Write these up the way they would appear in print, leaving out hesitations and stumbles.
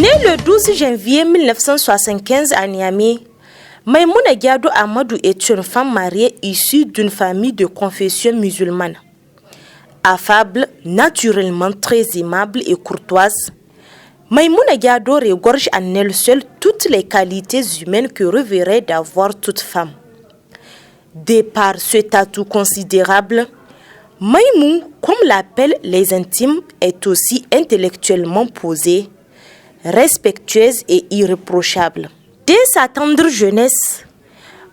Née le 12 janvier 1975 à Niamey, Maïmouna Diado Amadou est une femme mariée issue d'une famille de confession musulmane. Affable, naturellement très aimable et courtoise, Maïmouna Diado regorge en elle seule toutes les qualités humaines que rêverait d'avoir toute femme. De par cet atout considérable, Maïmou, comme l'appellent les intimes, est aussi intellectuellement posée, respectueuse et irréprochable. Dès sa tendre jeunesse,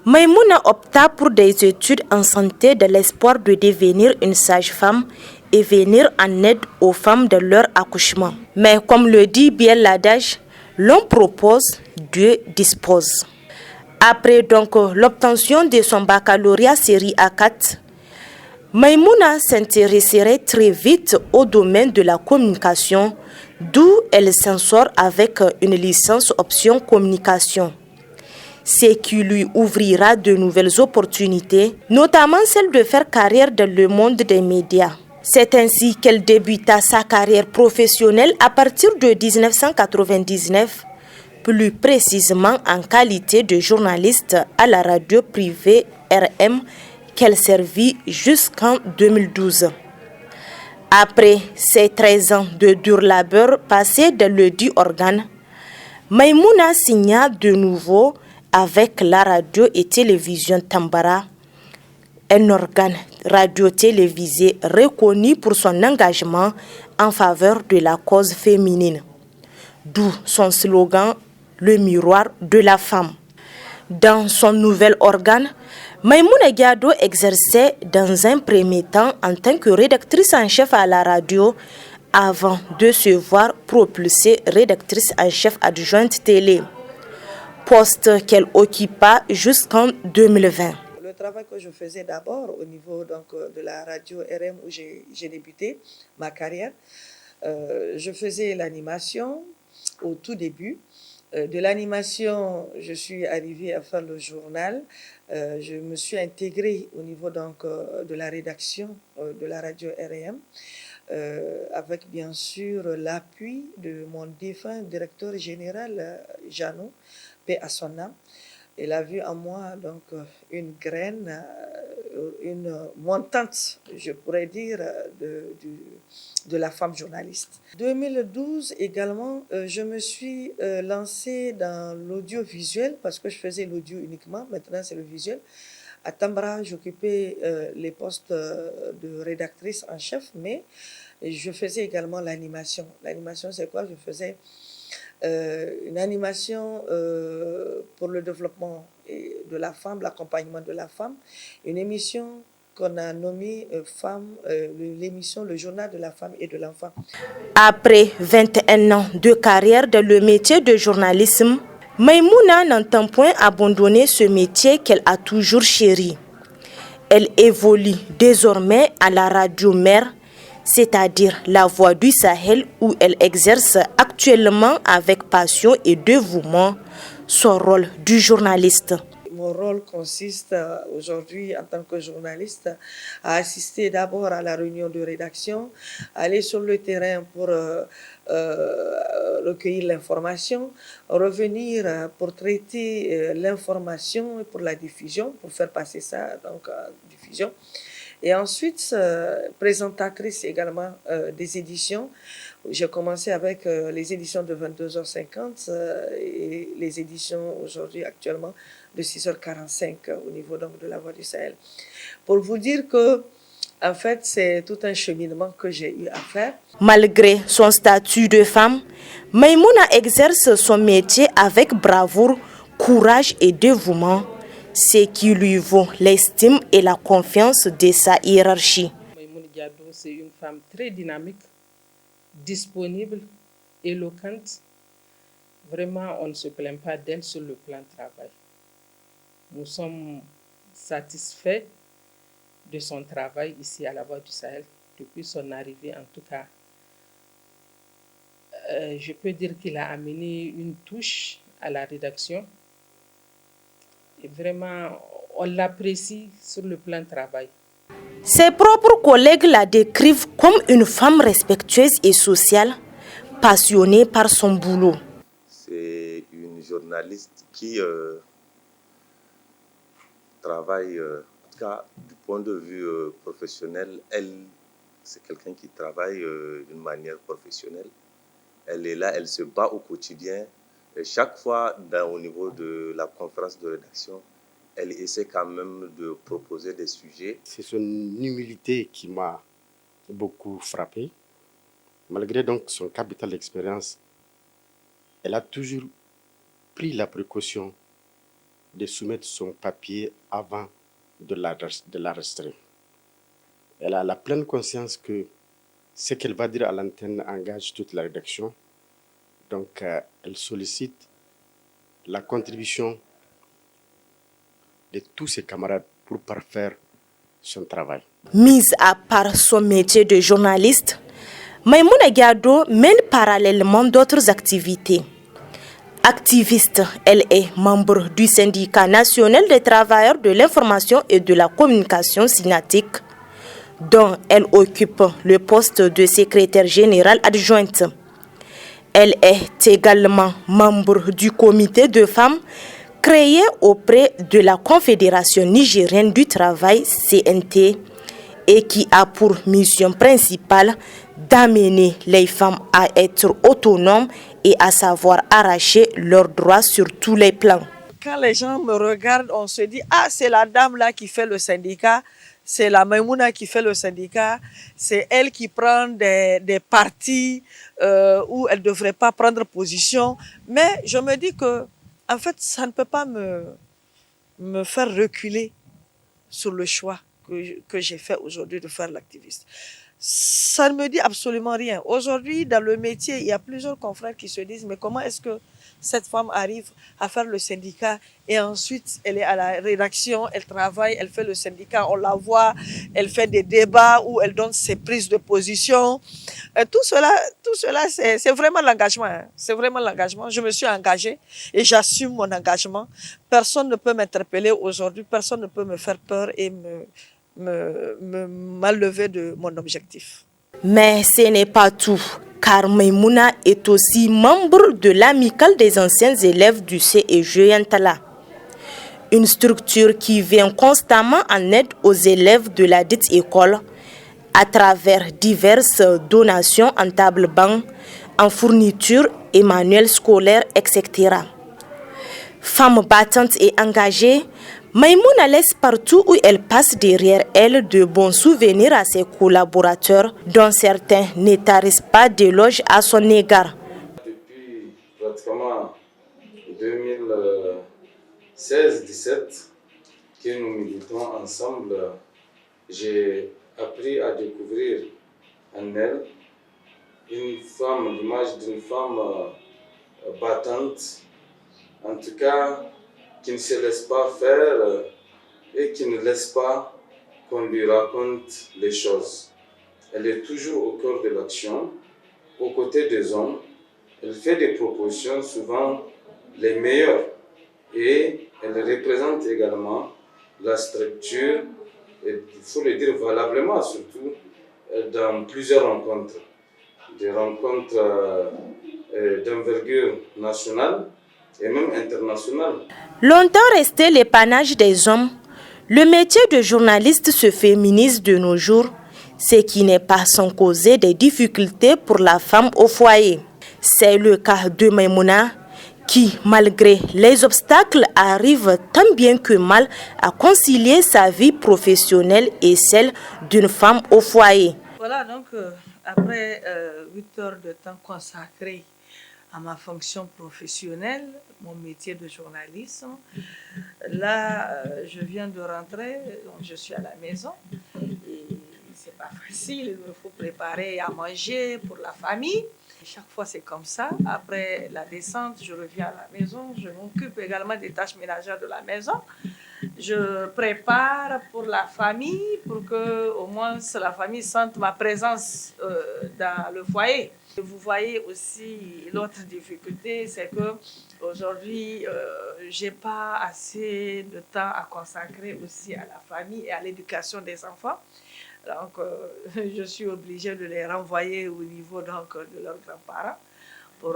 Maïmouna opta pour des études en santé dans l'espoir de devenir une sage-femme et venir en aide aux femmes dans leur accouchement. Mais comme le dit bien l'adage, l'on propose, Dieu dispose. Après donc l'obtention de son baccalauréat série A4, Maïmouna s'intéresserait très vite au domaine de la communication, d'où elle s'en sort avec une licence option communication, ce qui lui ouvrira de nouvelles opportunités, notamment celle de faire carrière dans le monde des médias. C'est ainsi qu'elle débuta sa carrière professionnelle à partir de 1999, plus précisément en qualité de journaliste à la radio privée RM qu'elle servit jusqu'en 2012. Après ces 13 ans de dur labeur passés dans le dit organe, Maïmouna signa de nouveau avec la radio et télévision Tambara, un organe radio-télévisé reconnu pour son engagement en faveur de la cause féminine, d'où son slogan « Le miroir de la femme ». Dans son nouvel organe, Maïmouna Diado exerçait dans un premier temps en tant que rédactrice en chef à la radio avant de se voir propulsée rédactrice en chef adjointe télé, poste qu'elle occupa jusqu'en 2020. Le travail que je faisais d'abord au niveau de la radio RM où j'ai débuté ma carrière, je faisais l'animation au tout début. De l'animation, je suis arrivée à faire le journal. Je me suis intégrée au niveau de la rédaction de la radio RM, avec bien sûr l'appui de mon défunt directeur général, Jeannot, paix à son âme. Il a vu en moi une graine, une montante, je pourrais dire, de la femme journaliste. En 2012 également, je me suis lancée dans l'audiovisuel parce que je faisais l'audio uniquement, maintenant c'est le visuel. À Tambara, j'occupais les postes de rédactrice en chef, mais je faisais également l'animation. L'animation, c'est quoi? Je faisais une animation pour le développement de la femme, l'accompagnement de la femme, une émission qu'on a nommée l'émission Le Journal de la femme et de l'enfant. Après 21 ans de carrière dans le métier de journalisme, Maïmouna n'entend point abandonner ce métier qu'elle a toujours chéri. Elle évolue désormais à la radio mère, c'est-à-dire la Voix du Sahel, où elle exerce actuellement avec passion et dévouement son rôle du journaliste. Mon rôle consiste aujourd'hui en tant que journaliste à assister d'abord à la réunion de rédaction, aller sur le terrain pour recueillir l'information, revenir pour traiter l'information pour la diffusion, pour faire passer ça en diffusion. Et ensuite, présentatrice également des éditions. J'ai commencé avec les éditions de 22h50 et les éditions aujourd'hui actuellement de 6h45 au niveau de la Voix du Sahel. Pour vous dire que, en fait, c'est tout un cheminement que j'ai eu à faire. Malgré son statut de femme, Maïmouna exerce son métier avec bravoure, courage et dévouement, ce qui lui vaut l'estime et la confiance de sa hiérarchie. Maïmouna Diado, c'est une femme très dynamique, disponible, éloquente. Vraiment, on ne se plaint pas d'elle sur le plan de travail. Nous sommes satisfaits de son travail ici à la Voix du Sahel depuis son arrivée en tout cas. Je peux dire qu'il a amené une touche à la rédaction. Et vraiment, on l'apprécie sur le plan de travail. Ses propres collègues la décrivent comme une femme respectueuse et sociale, passionnée par son boulot. journalistes qui travaillent, en tout cas du point de vue professionnel, c'est quelqu'un qui travaille d'une manière professionnelle. Elle est là, elle se bat au quotidien. Et chaque fois, au niveau de la conférence de rédaction, elle essaie quand même de proposer des sujets. C'est son humilité qui m'a beaucoup frappé. Malgré donc son capital d'expérience, elle a toujours pris la précaution de soumettre son papier avant de l'enregistrer. Elle a la pleine conscience que ce qu'elle va dire à l'antenne engage toute la rédaction. Donc, elle sollicite la contribution de tous ses camarades pour parfaire son travail. Mise à part son métier de journaliste, Maïmouna Diado mène parallèlement d'autres activités. Activiste, elle est membre du syndicat national des travailleurs de l'information et de la communication SYNATIC, dont elle occupe le poste de secrétaire générale adjointe. Elle est également membre du comité de femmes créé auprès de la Confédération nigérienne du travail CNT et qui a pour mission principale d'amener les femmes à être autonomes et à savoir arracher leurs droits sur tous les plans. Quand les gens me regardent, on se dit « Ah, c'est la dame là qui fait le syndicat, c'est la Maïmouna qui fait le syndicat, c'est elle qui prend des partis où elle ne devrait pas prendre position. » Mais je me dis que, en fait, ça ne peut pas me faire reculer sur le choix que j'ai fait aujourd'hui de faire l'activiste. Ça ne me dit absolument rien. Aujourd'hui, dans le métier, il y a plusieurs confrères qui se disent « Mais comment est-ce que cette femme arrive à faire le syndicat et ensuite elle est à la rédaction, elle travaille, elle fait le syndicat, on la voit, elle fait des débats où elle donne ses prises de position. » Tout cela c'est vraiment l'engagement. Hein. C'est vraiment l'engagement. Je me suis engagée et j'assume mon engagement. Personne ne peut m'interpeller aujourd'hui, personne ne peut me faire peur et m'enlever de mon objectif. Mais ce n'est pas tout, car Maïmouna est aussi membre de l'amicale des anciens élèves du CEG Yantala, une structure qui vient constamment en aide aux élèves de la dite école à travers diverses donations en table-banc, en fournitures et manuels scolaires, etc. Femme battante et engagée, Maïmouna laisse partout où elle passe derrière elle de bons souvenirs à ses collaborateurs, dont certains ne tarissent pas d'éloges à son égard. Depuis pratiquement 2016-17 que nous militons ensemble, j'ai appris à découvrir en elle l'image d'une femme battante, en tout cas qui ne se laisse pas faire et qui ne laisse pas qu'on lui raconte les choses. Elle est toujours au cœur de l'action, aux côtés des hommes. Elle fait des propositions souvent les meilleures et elle représente également la structure, et il faut le dire valablement surtout, dans plusieurs rencontres. Des rencontres d'envergure nationale et même internationale. Longtemps resté l'épanage des hommes, le métier de journaliste se féminise de nos jours, ce qui n'est pas sans causer des difficultés pour la femme au foyer. C'est le cas de Maïmouna, qui, malgré les obstacles, arrive tant bien que mal à concilier sa vie professionnelle et celle d'une femme au foyer. Voilà, donc après 8 heures de temps consacré à ma fonction professionnelle, mon métier de journalisme. Là, je viens de rentrer, donc je suis à la maison. Et c'est pas facile, il me faut préparer à manger pour la famille. Chaque fois, c'est comme ça. Après la descente, je reviens à la maison. Je m'occupe également des tâches ménagères de la maison. Je prépare pour la famille, pour que au moins la famille sente ma présence dans le foyer. Vous voyez aussi l'autre difficulté, c'est que aujourd'hui, j'ai pas assez de temps à consacrer aussi à la famille et à l'éducation des enfants. Donc, je suis obligée de les renvoyer au niveau donc, de leurs grands-parents pour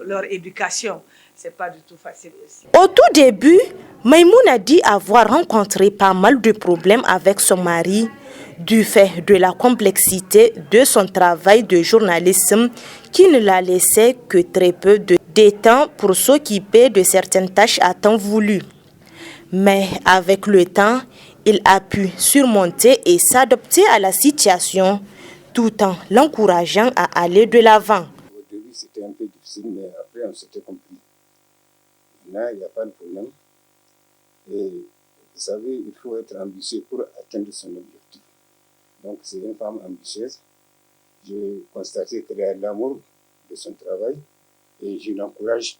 leur éducation. C'est pas du tout facile aussi. Au tout début, Maïmouna dit avoir rencontré pas mal de problèmes avec son mari du fait de la complexité de son travail de journalisme qui ne la laissait que très peu de temps pour s'occuper de certaines tâches à temps voulu. Mais avec le temps, il a pu surmonter et s'adapter à la situation tout en l'encourageant à aller de l'avant. Au début, c'était un peu difficile, mais après, on s'était compris. Maintenant, il n'y a pas de problème. Et vous savez, il faut être ambitieux pour atteindre son objectif. Donc, c'est une femme ambitieuse. J'ai constaté qu'elle a l'amour de son travail et je l'encourage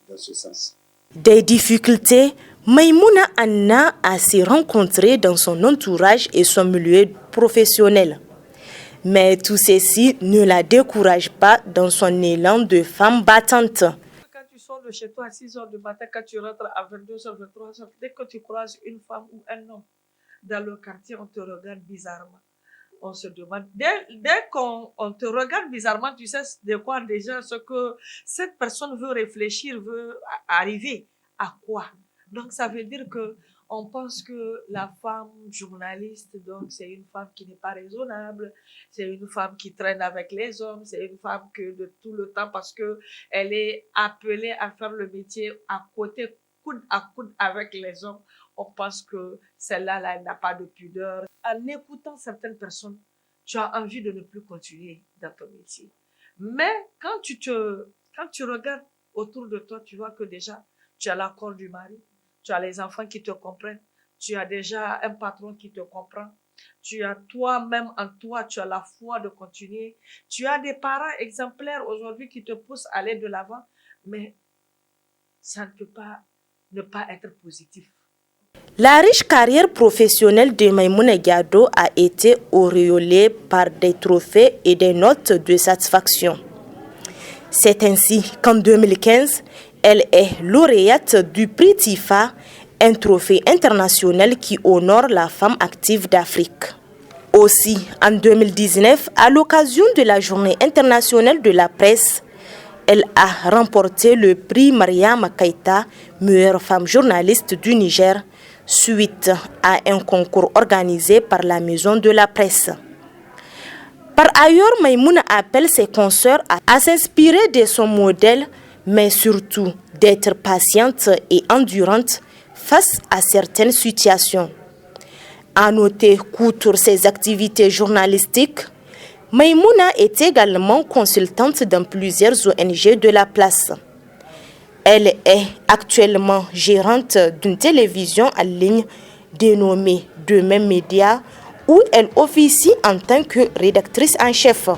dans ce sens. Des difficultés, Maïmouna en a assez rencontré dans son entourage et son milieu professionnel. Mais tout ceci ne la décourage pas dans son élan de femme battante. Quand tu sors de chez toi à 6 h du matin, quand tu rentres à 22 h, 23 h, dès que tu croises une femme ou un homme dans le quartier, on te regarde bizarrement. On se demande, dès qu'on te regarde bizarrement, tu sais de quoi déjà ce que cette personne veut réfléchir, veut arriver à quoi. Donc ça veut dire que on pense que la femme journaliste, donc c'est une femme qui n'est pas raisonnable, c'est une femme qui traîne avec les hommes, c'est une femme que de tout le temps parce que elle est appelée à faire le métier à côté, coude à coude avec les hommes. On pense que celle-là, elle n'a pas de pudeur. En écoutant certaines personnes, tu as envie de ne plus continuer dans ton métier. Mais quand tu regardes autour de toi, tu vois que déjà, tu as l'accord du mari, tu as les enfants qui te comprennent, tu as déjà un patron qui te comprend, tu as toi-même en toi, tu as la foi de continuer, tu as des parents exemplaires aujourd'hui qui te poussent à aller de l'avant, mais ça ne peut pas ne pas être positif. La riche carrière professionnelle de Maïmouna Diado a été auréolée par des trophées et des notes de satisfaction. C'est ainsi qu'en 2015, elle est lauréate du prix TIFA, un trophée international qui honore la femme active d'Afrique. Aussi, en 2019, à l'occasion de la Journée internationale de la presse, elle a remporté le prix Mariama Keïta, meilleure femme journaliste du Niger, suite à un concours organisé par la Maison de la Presse. Par ailleurs, Maïmouna appelle ses consoeurs à s'inspirer de son modèle, mais surtout d'être patiente et endurante face à certaines situations. À noter qu'outre ses activités journalistiques, Maïmouna est également consultante dans plusieurs ONG de la place. Elle est actuellement gérante d'une télévision en ligne dénommée Demain Média, où elle officie en tant que rédactrice en chef.